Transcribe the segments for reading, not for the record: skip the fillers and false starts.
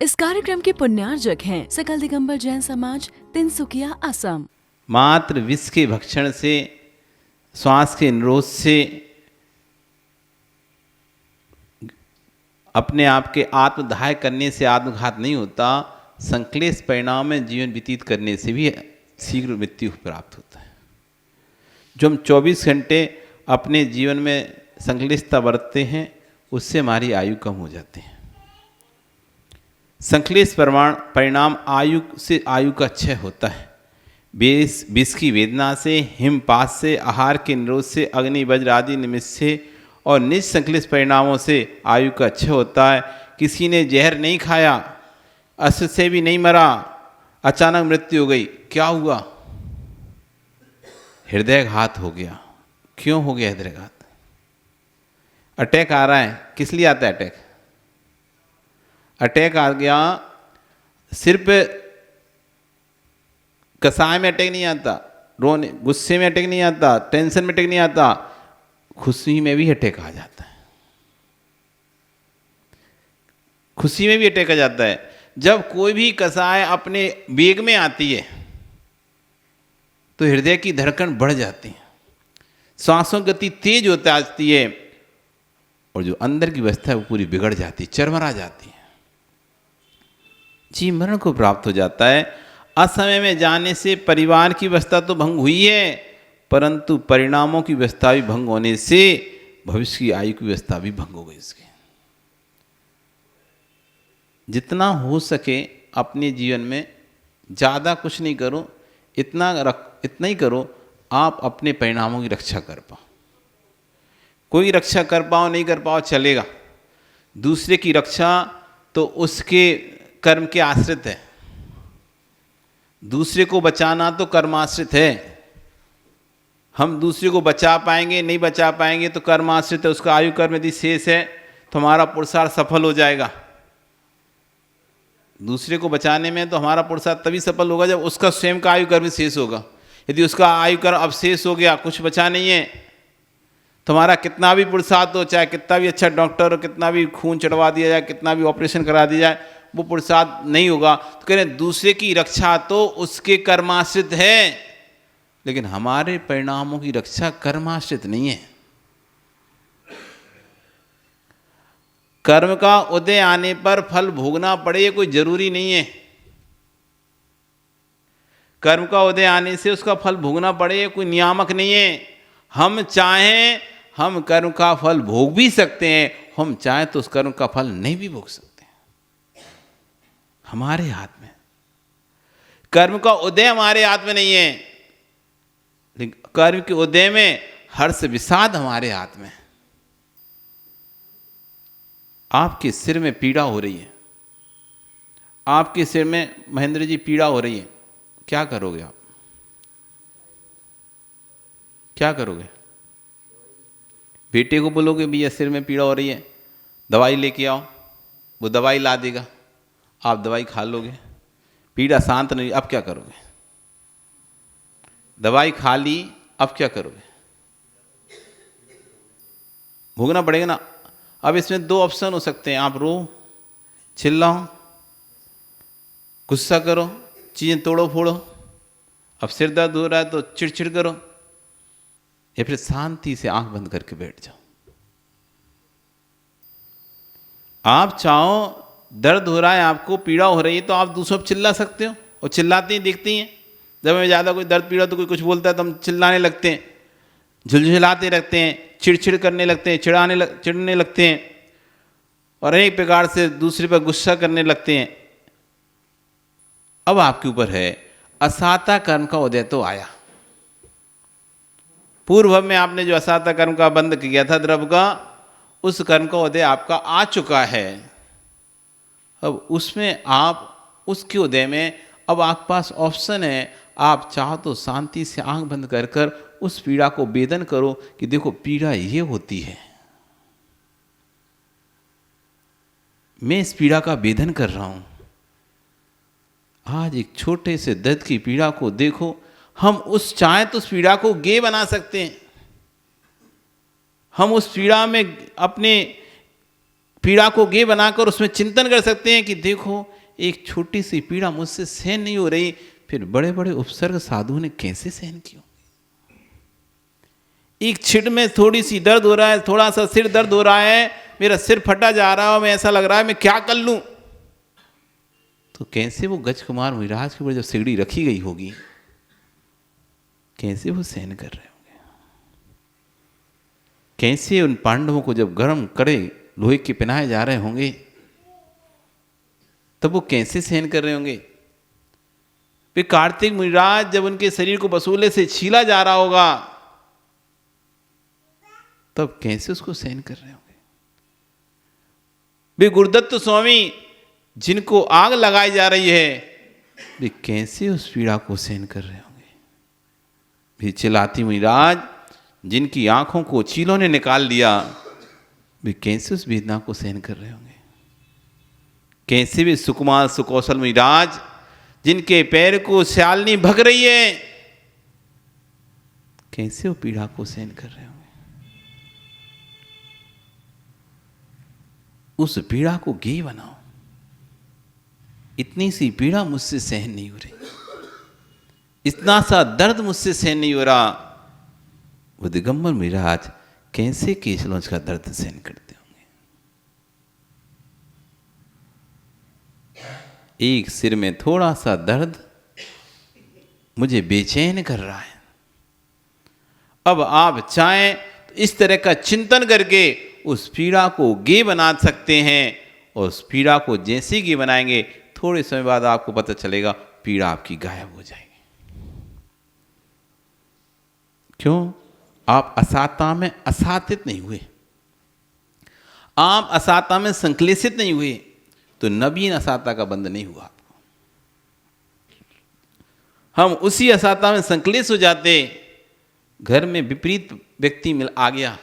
इस कार्यक्रम के पुण्यार्जक हैं सकल दिगंबर जैन समाज, तिनसुकिया, असम। मात्र विष के भक्षण से, श्वास के निरोध से, अपने आप के आत्मदाह करने से आत्मघात नहीं होता। संक्लेश परिणाम में जीवन व्यतीत करने से भी शीघ्र मृत्यु प्राप्त होता है। जो हम 24 घंटे अपने जीवन में संक्लेशता बरतते हैं, उससे हमारी आयु कम हो जाती है। संक्लेश परिणाम आयु से आयु का क्षय होता है। विष की वेदना से, हिमपात से, आहार के निरोध से, अग्नि वज्र आदि निमित्त से और निज संक्लेश परिणामों से आयु का क्षय होता है। किसी ने जहर नहीं खाया, अश्व से भी नहीं मरा, अचानक मृत्यु हो गई, क्या हुआ? हृदयघात हो गया। क्यों हो गया हृदयघात? अटैक आ रहा है, किस लिए आता है अटैक? अटैक आ गया, सिर्फ कसाय में अटैक नहीं आता, रोने गुस्से में अटैक नहीं आता, टेंशन में अटैक नहीं आता, खुशी में भी अटैक आ जाता है। खुशी में भी अटैक आ जाता है। जब कोई भी कसाय अपने वेग में आती है तो हृदय की धड़कन बढ़ जाती है, सांसों की गति तेज होती आती है और जो अंदर की अवस्था है वो पूरी बिगड़ जाती है, चरमरा जाती है, जी मरण को प्राप्त हो जाता है। असमय में जाने से परिवार की व्यवस्था तो भंग हुई है, परंतु परिणामों की व्यवस्था भी भंग होने से भविष्य की आयु की व्यवस्था भी भंग हो गई इसके। जितना हो सके अपने जीवन में ज़्यादा कुछ नहीं करो, इतना ही करो आप अपने परिणामों की रक्षा कर पाओ। कोई रक्षा कर पाओ नहीं कर पाओ चलेगा, दूसरे की रक्षा तो उसके कर्म के आश्रित है। दूसरे को बचाना तो कर्माश्रित है। हम दूसरे को बचा पाएंगे नहीं बचा पाएंगे तो कर्माश्रित है। उसका आयु कर्म यदि शेष है तो हमारा पुरुषार्थ सफल हो जाएगा। दूसरे को बचाने में तो हमारा पुरुषार्थ तभी सफल होगा जब उसका स्वयं का आयु कर्म शेष होगा। यदि उसका आयु कर्म अब शेष हो गया, कुछ बचा नहीं है, तो हमारा कितना भी पुरुषार्थ हो, चाहे कितना भी अच्छा डॉक्टर हो, कितना भी खून चढ़वा दिया जाए, कितना भी ऑपरेशन करा दिया जाए, वो पुरुषार्थ नहीं होगा। तो कह रहे हैं दूसरे की रक्षा तो उसके कर्माश्रित है, लेकिन हमारे परिणामों की रक्षा कर्माश्रित नहीं है। कर्म का उदय आने पर फल भोगना पड़े ये कोई जरूरी नहीं है। कर्म का उदय आने से उसका फल भोगना पड़े ये कोई नियामक नहीं है। हम चाहें हम कर्म का फल भोग भी सकते हैं, हम चाहें तो उस कर्म का फल नहीं भी भोग सकते हैं। हमारे हाथ में कर्म का उदय हमारे हाथ में नहीं है, लेकिन कर्म के उदय में हर्ष विषाद हमारे हाथ में। आपके सिर में पीड़ा हो रही है, आपके सिर में महेंद्र जी पीड़ा हो रही है, क्या करोगे आप? क्या करोगे? बेटे को बोलोगे भैया सिर में पीड़ा हो रही है, दवाई लेके आओ, वो दवाई ला देगा, आप दवाई खा लोगे, पीड़ा शांत नहीं। अब क्या करोगे? दवाई खा ली, अब क्या करोगे? भोगना पड़ेगा ना। अब इसमें दो ऑप्शन हो सकते हैं, आप रो, चिल्लाओ, गुस्सा करो, चीज़ें तोड़ो फोड़ो। अब सिर दर्द हो रहा है तो चिड़चिड़ करो, या फिर शांति से आंख बंद करके बैठ जाओ। आप चाहो, दर्द हो रहा है, आपको पीड़ा हो रही है, तो आप दूसरों पर चिल्ला सकते हो, और चिल्लाते ही देखती हैं। जब हमें ज़्यादा कोई दर्द पीड़ा तो कोई कुछ बोलता है तो हम चिल्लाने लगते हैं, झुलझुलाते रखते हैं, चिड़चिड़ करने लगते हैं, चिढ़ने लगते हैं, और एक प्रकार से दूसरे पर गुस्सा करने लगते हैं। अब आपके ऊपर है, असाता कर्म का उदय तो आया। पूर्व में आपने जो असाता कर्म का बंध किया था द्रव्य का, उस कर्म का उदय आपका आ चुका है। अब उसमें आप उसके उदय में अब आपके पास ऑप्शन है, आप चाहो तो शांति से आंख बंद कर कर उस पीड़ा को वेदन करो कि देखो पीड़ा ये होती है, मैं इस पीड़ा का वेदन कर रहा हूं। आज एक छोटे से दर्द की पीड़ा को देखो, हम उस चाहे तो उस पीड़ा को गे बना सकते हैं। हम उस पीड़ा में अपने पीड़ा को गे बनाकर उसमें चिंतन कर सकते हैं कि देखो एक छोटी सी पीड़ा मुझसे सहन नहीं हो रही, फिर बड़े बड़े उपसर्ग साधुओं ने कैसे सहन किया। एक छिट में थोड़ी सी दर्द हो रहा है, थोड़ा सा सिर दर्द हो रहा है, मेरा सिर फटा जा रहा है, मैं ऐसा लग रहा है मैं क्या कर लूं, तो कैसे वो गज कुमार मुनिराज के ऊपर जब सिगड़ी रखी गई होगी, कैसे वो सहन कर रहे होंगे। कैसे उन पांडवों को जब गर्म कड़े लोहे के पहनाए जा रहे होंगे, तब वो कैसे सहन कर रहे होंगे। फिर कार्तिक मुनिराज जब उनके शरीर को बसूले से छीला जा रहा होगा, तब कैसे उसको सहन कर रहे होंगे। वे गुरुदत्त स्वामी जिनको आग लगाई जा रही है, वे कैसे उस पीड़ा को सहन कर रहे होंगे। वे चिल्लाती मुनिराज जिनकी आंखों को चीलों ने निकाल दिया, वे कैसे उस वेदना को सहन कर रहे होंगे। कैसे वे सुकुमार सुकौशल मुनिराज जिनके पैर को स्यालनी भग रही है, कैसे वो पीड़ा को सहन कर रहे होंगे। उस पीड़ा को गे बनाओ। इतनी सी पीड़ा मुझसे सहन नहीं हो रही, इतना सा दर्द मुझसे सहन नहीं हो रहा, वो दिगंबर मुनिराज कैसे केशलोंज का दर्द सहन करते होंगे। एक सिर में थोड़ा सा दर्द मुझे बेचैन कर रहा है। अब आप चाहें तो इस तरह का चिंतन करके उस पीड़ा को गे बना सकते हैं, और उस पीड़ा को जैसे ही गे बनाएंगे, थोड़े समय बाद आपको पता चलेगा पीड़ा आपकी गायब हो जाएगी। क्यों? आप असाता में असातित नहीं हुए, आप असाता में संक्लेशित नहीं हुए, तो नवीन असाता का बंध नहीं हुआ आपको। हम उसी असाता में संक्लेश हो जाते, घर में विपरीत व्यक्ति मिल आ गया,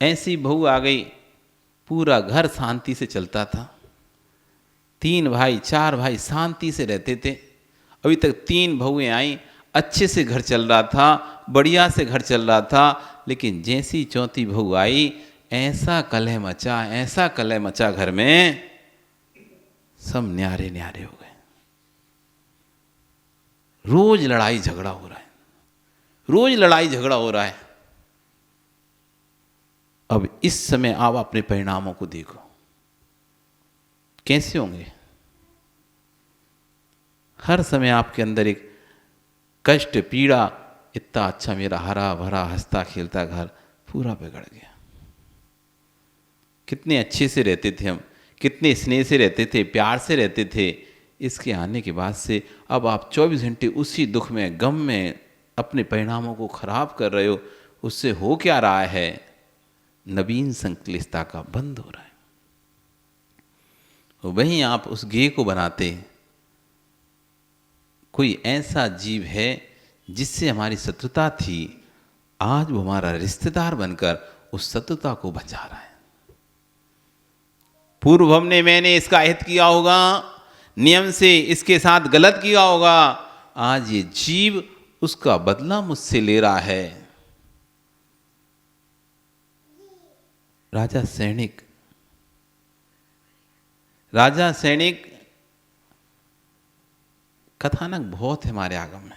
ऐसी बहू आ गई, पूरा घर शांति से चलता था, 3 भाई 4 भाई शांति से रहते थे, अभी तक 3 बहुएं आई, अच्छे से घर चल रहा था, बढ़िया से घर चल रहा था, लेकिन जैसी चौथी बहू आई, ऐसा कलह मचा, ऐसा कलह मचा घर में, सब न्यारे न्यारे हो गए। रोज लड़ाई झगड़ा हो रहा है, रोज लड़ाई झगड़ा हो रहा है। अब इस समय आप अपने परिणामों को देखो कैसे होंगे। हर समय आपके अंदर एक कष्ट, पीड़ा, इतना अच्छा मेरा हरा भरा हंसता खेलता घर पूरा बिगड़ गया। कितने अच्छे से रहते थे हम, कितने स्नेह से रहते थे, प्यार से रहते थे, इसके आने के बाद से अब आप 24 घंटे उसी दुख में, गम में अपने परिणामों को खराब कर रहे हो। उससे हो क्या रहा है? नवीन संक्लिष्टता का बंद हो रहा है। वहीं आप उस गे को बनाते, कोई ऐसा जीव है जिससे हमारी शत्रुता थी, आज वो हमारा रिश्तेदार बनकर उस शत्रुता को बचा रहा है। पूर्व हमने मैंने इसका हित किया होगा, नियम से इसके साथ गलत किया होगा, आज ये जीव उसका बदला मुझसे ले रहा है। राजा सैनिक कथानक बहुत है हमारे आगम में,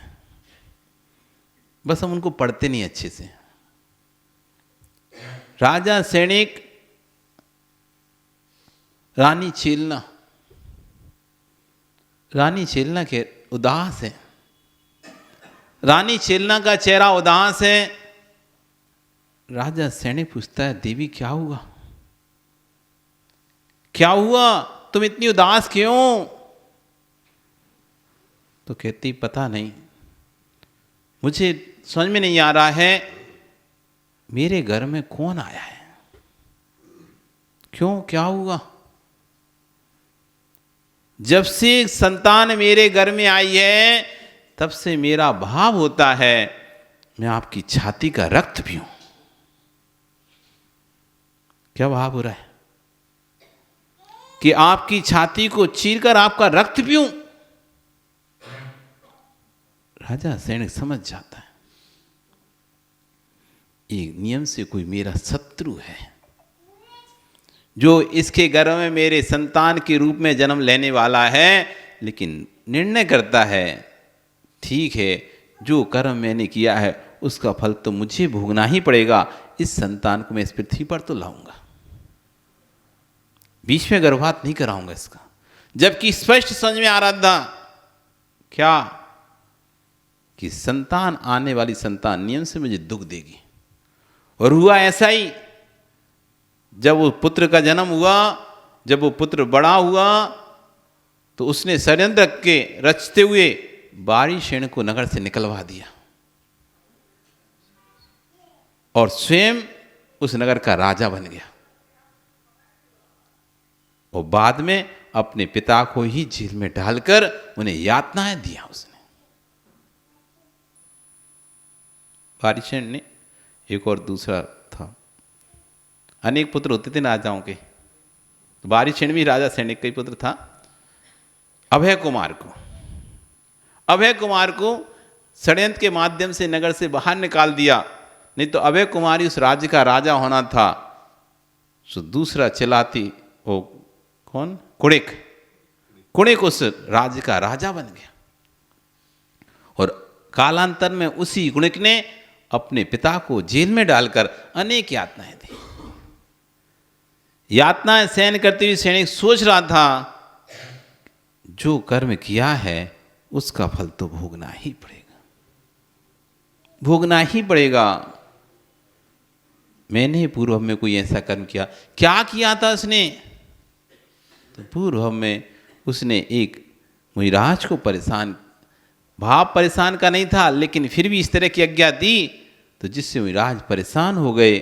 बस हम उनको पढ़ते नहीं अच्छे से। राजा सैनिक, रानी चेलना के उदास है, रानी चेलना का चेहरा उदास है। राजा सैनिक पूछता है, देवी क्या हुआ, क्या हुआ, तुम इतनी उदास क्यों? तो कहती पता नहीं, मुझे समझ में नहीं आ रहा है मेरे घर में कौन आया है, क्यों, क्या हुआ? जब से संतान मेरे घर में आई है, तब से मेरा भाव होता है मैं आपकी छाती का रक्त पीऊं। क्या भाव हो रहा है कि आपकी छाती को चीरकर आपका रक्त पीऊं? राजा सैनिक समझ जाता है एक नियम से कोई मेरा शत्रु है, जो इसके गर्भ में मेरे संतान के रूप में जन्म लेने वाला है, लेकिन निर्णय करता है ठीक है, जो कर्म मैंने किया है उसका फल तो मुझे भोगना ही पड़ेगा, इस संतान को मैं इस पृथ्वी पर तो लाऊंगा, बीच में गर्भपात नहीं कराऊंगा इसका। जबकि स्पष्ट समझ में आ रहा था क्या कि संतान, आने वाली संतान नियम से मुझे दुख देगी। और हुआ ऐसा ही। जब वो पुत्र का जन्म हुआ, जब वो पुत्र बड़ा हुआ, तो उसने षड्यंत्र के रचते हुए बारीशेन को नगर से निकलवा दिया और स्वयं उस नगर का राजा बन गया। और बाद में अपने पिता को ही जेल में डालकर उन्हें यातनाएं दिया उसने। बारीशेन ने एक और दूसरा था, अनेक पुत्र होते थे राजाओं के, तो बारीशेन भी राजा सैनिक का ही पुत्र था। अभय कुमार को षड्यंत्र के माध्यम से नगर से बाहर निकाल दिया, नहीं तो अभय कुमार ही उस राज्य का राजा होना था। सो दूसरा चलाती वो कौन, कुणिक उस राज्य का राजा बन गया। और कालांतर में उसी कुणिक ने अपने पिता को जेल में डालकर अनेक यातनाएं दी। यातनाएं सहन करते हुए सैनिक सोच रहा था जो कर्म किया है उसका फल तो भोगना ही पड़ेगा। मैंने पूर्व में कोई ऐसा कर्म किया, क्या किया था उसने? तो पूर्व में उसने एक मुनिराज को परेशान का नहीं था, लेकिन फिर भी इस तरह की आज्ञा दी तो जिससे मुनिराज परेशान हो गए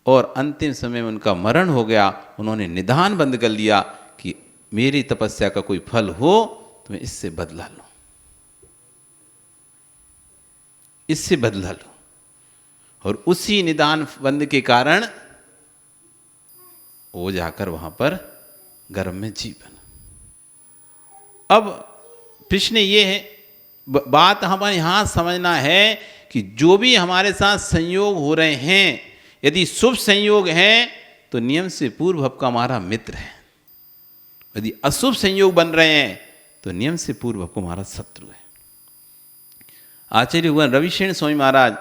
और अंतिम समय में उनका मरण हो गया। उन्होंने निदान बंद कर लिया कि मेरी तपस्या का कोई फल हो तो मैं इससे बदला लूं, और उसी निदान बंद के कारण वो जाकर वहां पर गर्भ में जीवन। अब प्रश्न ये है, बात हमें यहां समझना है कि जो भी हमारे साथ संयोग हो रहे हैं, यदि शुभ संयोग है तो नियम से पूर्व भव का हमारा मित्र है, यदि अशुभ संयोग बन रहे हैं तो नियम से पूर्व भव को हमारा शत्रु है। आचार्य भगवान रविशेन स्वामी महाराज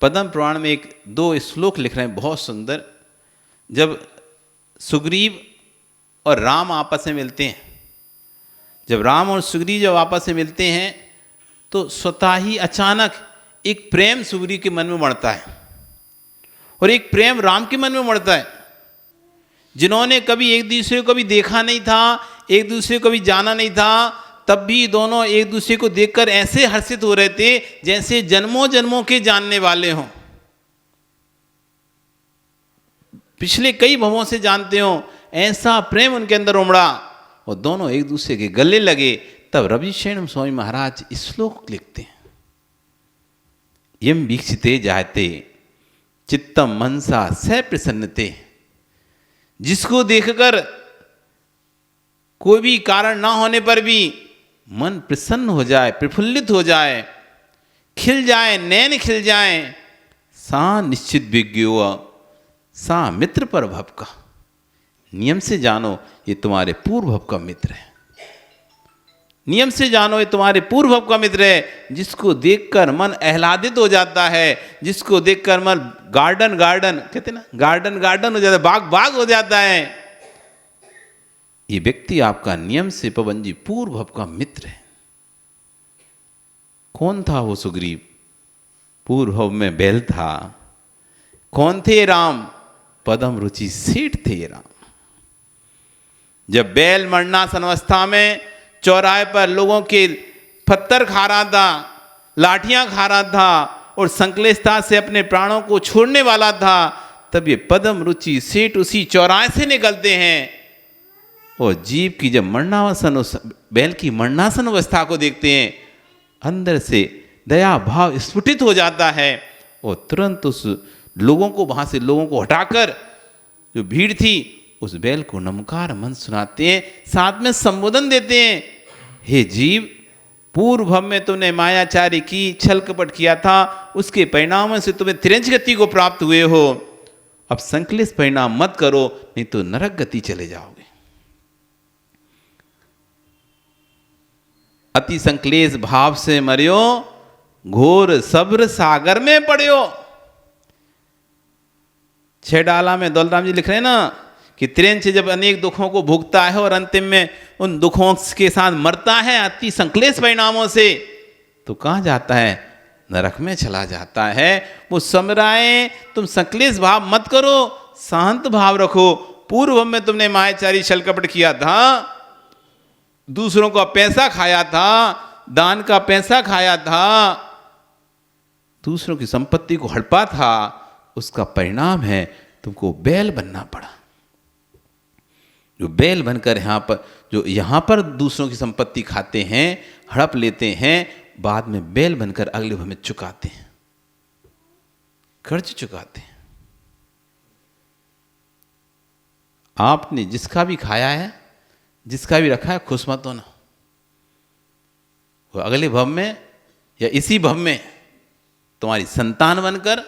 पद्म पुराण में एक दो श्लोक लिख रहे हैं बहुत सुंदर। जब सुग्रीव और राम आपस में मिलते हैं, जब राम और सुग्रीव जब आपस में मिलते हैं तो स्वतः ही अचानक एक प्रेम सुग्रीव के मन में बढ़ता है और एक प्रेम राम के मन में बढ़ता है। जिन्होंने कभी एक दूसरे को कभी देखा नहीं था, एक दूसरे को कभी जाना नहीं था, तब भी दोनों एक दूसरे को देखकर ऐसे हर्षित हो रहे थे जैसे जन्मों जन्मों के जानने वाले हों, पिछले कई भवों से जानते हो। ऐसा प्रेम उनके अंदर उमड़ा और दोनों एक दूसरे के गले लगे। तब रविशेन स्वामी महाराज श्लोक लिखते हैं, यम वीक्षिते जायते चित्तम मनसा स प्रसन्नते। जिसको देखकर कोई भी कारण ना होने पर भी मन प्रसन्न हो जाए, प्रफुल्लित हो जाए, खिल जाए, नैन खिल जाए, सा निश्चित विज्ञो सा मित्र पर भव का। नियम से जानो ये तुम्हारे पूर्व भव का मित्र है, नियम से जानो ये तुम्हारे पूर्व भव का मित्र है। जिसको देखकर मन आह्लादित हो जाता है, जिसको देखकर मन गार्डन कहते ना, गार्डन हो जाता है, बाग हो जाता है। ये व्यक्ति आपका नियम से पवन जी पूर्व भव का मित्र है। कौन था वो सुग्रीव? पूर्व भव में बैल था। कौन थे राम? पदम रुचि सेठ थे ये राम। जब बैल मरणासन अवस्था में चौराहे पर लोगों के पत्थर खा रहा था, लाठियां खा रहा था और संकलेशता से अपने प्राणों को छोड़ने वाला था, तब ये पदम रुचि सेठ उसी चौराहे से निकलते हैं और जीव की जब मरणासन, उस बैल की मरणासन अवस्था को देखते हैं, अंदर से दया भाव स्फुटित हो जाता है और तुरंत उस लोगों को, वहां से लोगों को हटाकर जो भीड़ थी उस बैल को नमकार मन सुनाते हैं, साथ में संबोधन देते हैं, हे जीव, पूर्व भव में तुमने मायाचारी की, छल कपट किया था, उसके परिणाम से तुम्हें तिरंज गति को प्राप्त हुए हो अब संक्लेश परिणाम मत करो, नहीं तो नरक गति चले जाओगे। अति संक्लेश भाव से मरियो, घोर सब्र सागर में पड़ियो। 6 डाला में दौलराम जी लिख रहे हैं ना कि त्रेन से जब अनेक दुखों को भोगता है और अंतिम में उन दुखों के साथ मरता है अति संक्लेश परिणामों से, तो कहाँ जाता है? नरक में चला जाता है। वो समराए तुम संक्लेश भाव मत करो, शांत भाव रखो। पूर्व में तुमने मायाचारी छल कपट किया था, दूसरों का पैसा खाया था, दान का पैसा खाया था, दूसरों की संपत्ति को हड़पा था, उसका परिणाम है तुमको बैल बनना पड़ा। जो बैल बनकर यहाँ पर दूसरों की संपत्ति खाते हैं, हड़प लेते हैं, बाद में बैल बनकर अगले भव में चुकाते हैं, कर्ज चुकाते हैं। आपने जिसका भी खाया है, जिसका भी रखा है, खुश मत होना। वो अगले भव में या इसी भव में तुम्हारी संतान बनकर,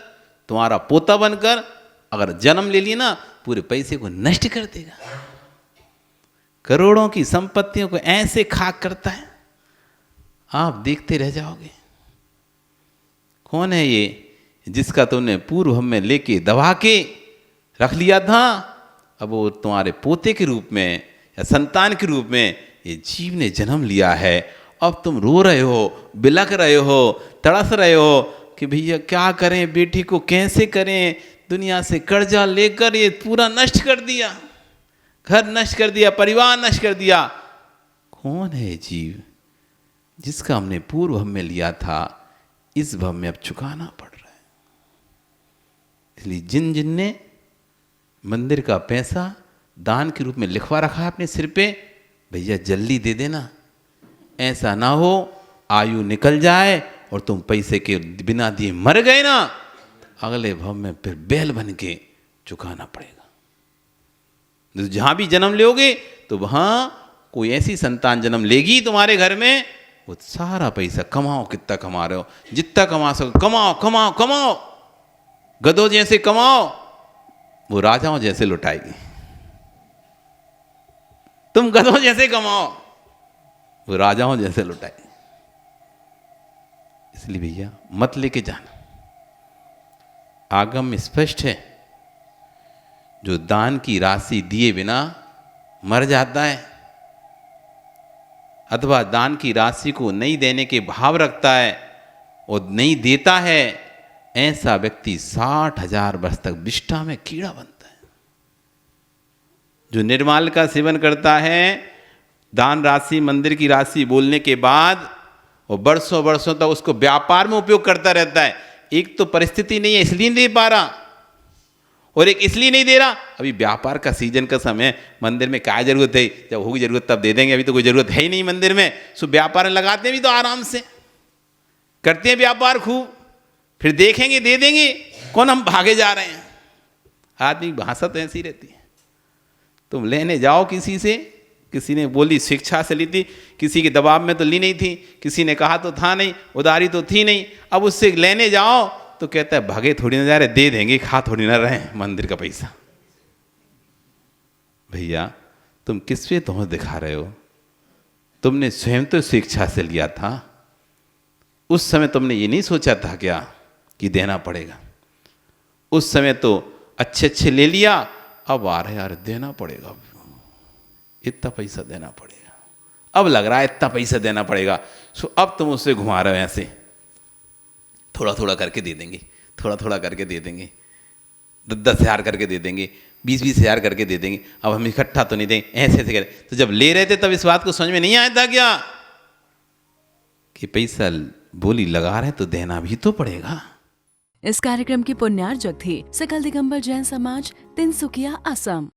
तुम्हारा पोता बनकर अगर जन्म ले लिया ना, पूरे पैसे को नष्ट कर देगा। करोड़ों की संपत्तियों को ऐसे खाक करता है, आप देखते रह जाओगे। कौन है ये जिसका तुमने पूर्व में लेके दबा के रख लिया था, अब वो तुम्हारे पोते के रूप में या संतान के रूप में ये जीव ने जन्म लिया है। अब तुम रो रहे हो, बिलख रहे हो, तड़स रहे हो कि भैया क्या करें, बेटी को कैसे करें, दुनिया से कर्जा लेकर ये पूरा नष्ट कर दिया, घर नष्ट कर दिया, परिवार नष्ट कर दिया। कौन है जीव जिसका हमने पूर्व में लिया था, इस भव में अब चुकाना पड़ रहा है। इसलिए जिन जिन ने मंदिर का पैसा दान के रूप में लिखवा रखा है अपने सिर पे, भैया जल्दी दे देना। ऐसा ना हो आयु निकल जाए और तुम पैसे के बिना दिए मर गए ना, अगले भव में फिर बैल बन के चुकाना पड़ेगा। जहां भी जन्म लोगे तो वहां कोई ऐसी संतान जन्म लेगी तुम्हारे घर में, वो सारा पैसा कमाओ, कितना कमा रहे हो, जितना कमा सको कमाओ कमाओ कमाओ, गधों जैसे कमाओ, वो राजाओं जैसे लुटाएगी। तुम गधों जैसे कमाओ, वो राजाओं जैसे लुटाएगी। इसलिए भैया मत लेके जाना। आगम में स्पष्ट है, जो दान की राशि दिए बिना मर जाता है अथवा दान की राशि को नहीं देने के भाव रखता है और नहीं देता है, ऐसा व्यक्ति 60,000 वर्ष तक विष्ठा में कीड़ा बनता है। जो निर्माल का सेवन करता है, दान राशि मंदिर की राशि बोलने के बाद वो वर्षों वर्षों तक उसको व्यापार में उपयोग करता रहता है। एक तो परिस्थिति नहीं है इसलिए नहीं दे पा रहा, और एक इसलिए नहीं दे रहा अभी व्यापार का सीजन का समय, मंदिर में क्या जरूरत है, जब होगी जरूरत तब दे देंगे, अभी तो कोई जरूरत है ही नहीं मंदिर में। सो व्यापार लगाते भी तो आराम से करते हैं व्यापार खूब, फिर देखेंगे दे देंगे, कौन हम भागे जा रहे हैं। आदमी भाषा तो ऐसी रहती है। तुम लेने जाओ किसी से, किसी ने बोली शिक्षा से ली थी, किसी के दबाव में तो ली नहीं थी, किसी ने कहा तो था नहीं, उधारी तो थी नहीं, अब उससे लेने जाओ तो कहता है भागे थोड़ी ना जा रहे, दे देंगे, खा थोड़ी ना रहे मंदिर का पैसा। भैया तुम किस पे तोहमत दिखा रहे हो? तुमने स्वयं तो शिक्षा से लिया था, उस समय तुमने ये नहीं सोचा था क्या कि देना पड़ेगा? उस समय तो अच्छे अच्छे ले लिया, अब आ रहे यार देना पड़ेगा, इतना पैसा देना पड़ेगा, अब लग रहा है इतना पैसा देना पड़ेगा। सो अब तुम उससे घुमा रहे हो ऐसे, थोड़ा थोड़ा करके दे देंगे, थोड़ा थोड़ा करके दे देंगे, 10 हज़ार करके दे देंगे, 20 हज़ार करके दे देंगे, अब हम इकट्ठा तो नहीं देंगे, ऐसे ऐसे करें। तो जब ले रहे थे तब इस बात को समझ में नहीं आया था क्या कि पैसा बोली लगा रहे तो देना भी तो पड़ेगा। इस कार्यक्रम की पुण्यार्जक थी सकल दिगंबर जैन समाज, तिनसुकिया, असम।